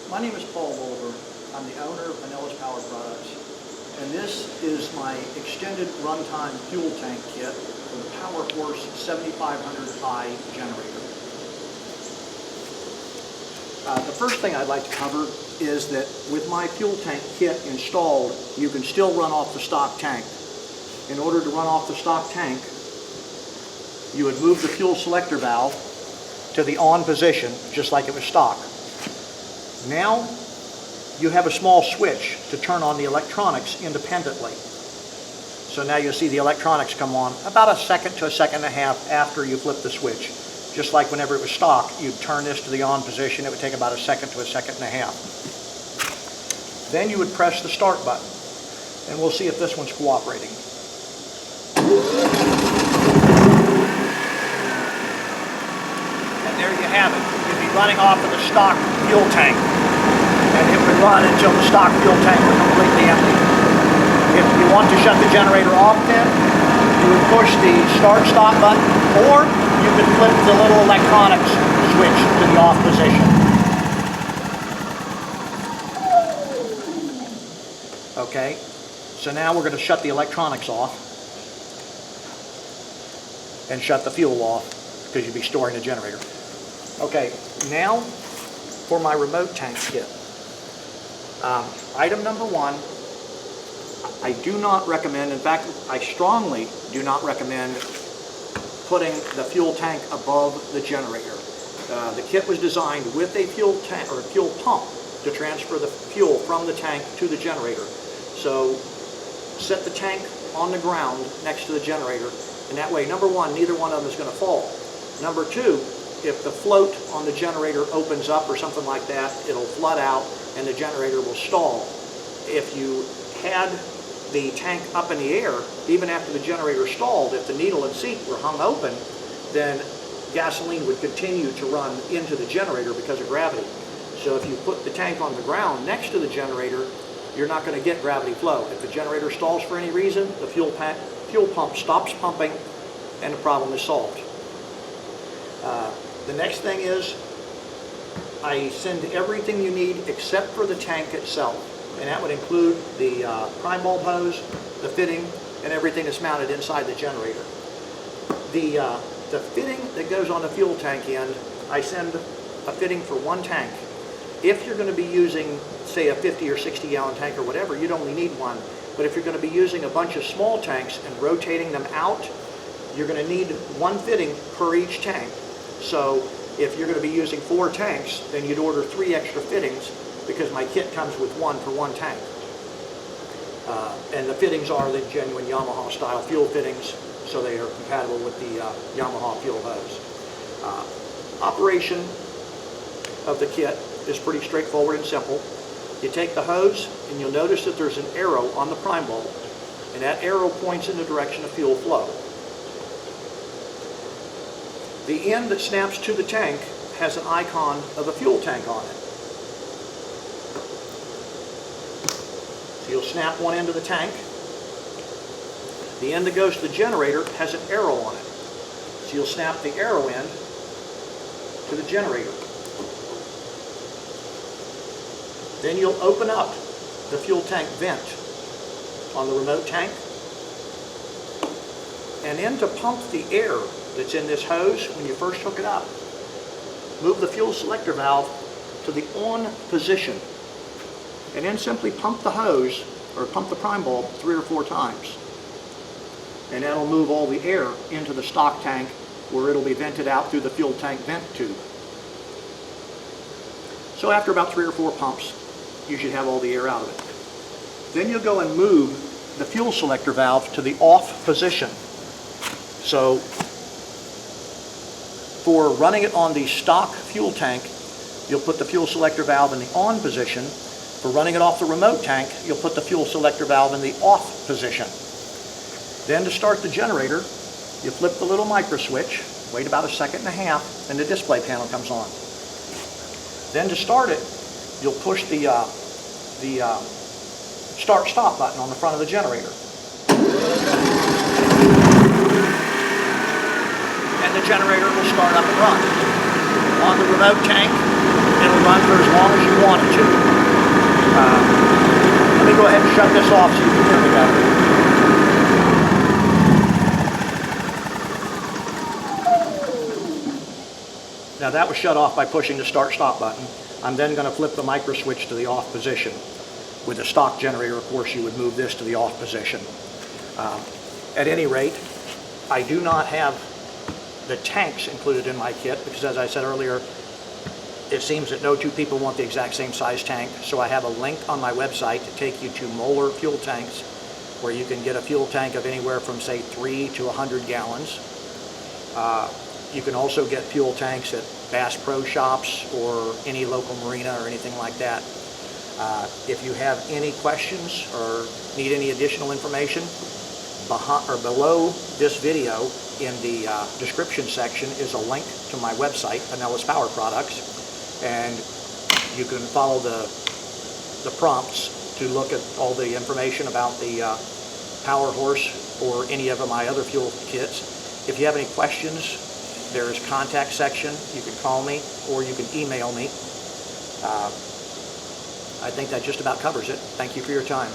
My name is Paul Wolver. I'm the owner of Vanillas Power Products, and this is my extended runtime fuel tank kit for the Powerhorse 7500i generator. The first thing I'd like to cover is that with my fuel tank kit installed, you can still run off the stock tank. In order to run off the stock tank, you would move the fuel selector valve to the on position, just like it was stock. Now you have a small switch to turn on the electronics independently. So now you'll see the electronics come on about a second to a second and a half after you flip the switch. Just like whenever it was stock, you'd turn this to the on position, it would take about a second to a second and a half. Then you would press the start button, and we'll see if this one's cooperating. And there you have it. You'd be running off of the stock fuel tank, and it would run until the stock fuel tank was completely empty. If you want to shut the generator off, then you would push the start-stop button, or you could flip the little electronics switch to the off position. Okay, so now we're going to shut the electronics off and shut the fuel off, because you'd be storing the generator. Okay, now for my remote tank kit. Item number one, I do not recommend, in fact, I strongly do not recommend putting the fuel tank above the generator. The kit was designed with a fuel tank or a fuel pump to transfer the fuel from the tank to the generator. So set the tank on the ground next to the generator, and that way, number one, neither one of them is going to fall. Number two, if the float on the generator opens up or something like that, it'll flood out and the generator will stall. If you had the tank up in the air, even after the generator stalled, if the needle and seat were hung open, then gasoline would continue to run into the generator because of gravity. So if you put the tank on the ground next to the generator, you're not going to get gravity flow. If the generator stalls for any reason, the fuel pump stops pumping and the problem is solved. The next thing is, I send everything you need except for the tank itself. And that would include the prime bulb hose, the fitting, and everything that's mounted inside the generator. The fitting that goes on the fuel tank end, I send a fitting for one tank. If you're going to be using, say, a 50 or 60 gallon tank or whatever, you'd only need one. But if you're going to be using a bunch of small tanks and rotating them out, you're going to need one fitting per each tank. So if you're going to be using 4 tanks, then you'd order 3 extra fittings, because my kit comes with one for one tank. And the fittings are the genuine Yamaha style fuel fittings, so they are compatible with the Yamaha fuel hose. Operation of the kit is pretty straightforward and simple. You take the hose and you'll notice that there's an arrow on the prime bulb, and that arrow points in the direction of fuel flow. The end that snaps to the tank has an icon of a fuel tank on it. You'll snap one end of the tank. The end that goes to the generator has an arrow on it. So you'll snap the arrow end to the generator. Then you'll open up the fuel tank vent on the remote tank. And then to pump the air that's in this hose when you first hook it up, move the fuel selector valve to the on position, and then simply pump the hose, or pump the prime bulb 3 or 4 times. And that'll move all the air into the stock tank, where it'll be vented out through the fuel tank vent tube. So after about 3 or 4 pumps, you should have all the air out of it. Then you'll go and move the fuel selector valve to the off position. So for running it on the stock fuel tank, you'll put the fuel selector valve in the on position. For running it off the remote tank, you'll put the fuel selector valve in the off position. Then to start the generator, you flip the little micro switch, wait about a second and a half, and the display panel comes on. Then to start it, you'll push the start-stop button on the front of the generator. And the generator will start up and run. On the remote tank, it'll run for as long as you want it to. Let me go ahead and shut this off so you can hear me better. Now that was shut off by pushing the start-stop button. I'm then going to flip the micro switch to the off position. With a stock generator, of course, you would move this to the off position. At any rate, I do not have the tanks included in my kit because, as I said earlier, it seems that no two people want the exact same size tank. So I have a link on my website to take you to Moeller fuel tanks, where you can get a fuel tank of anywhere from, say, 3 to 100 gallons. You can also get fuel tanks at Bass Pro Shops or any local marina or anything like that. If you have any questions or need any additional information, below this video in the description section is a link to my website, Pinellas Power Products, and you can follow the prompts to look at all the information about the Powerhorse or any of my other fuel kits. If you have any questions, there is a contact section. You can call me or you can email me. I think that just about covers it. Thank you for your time.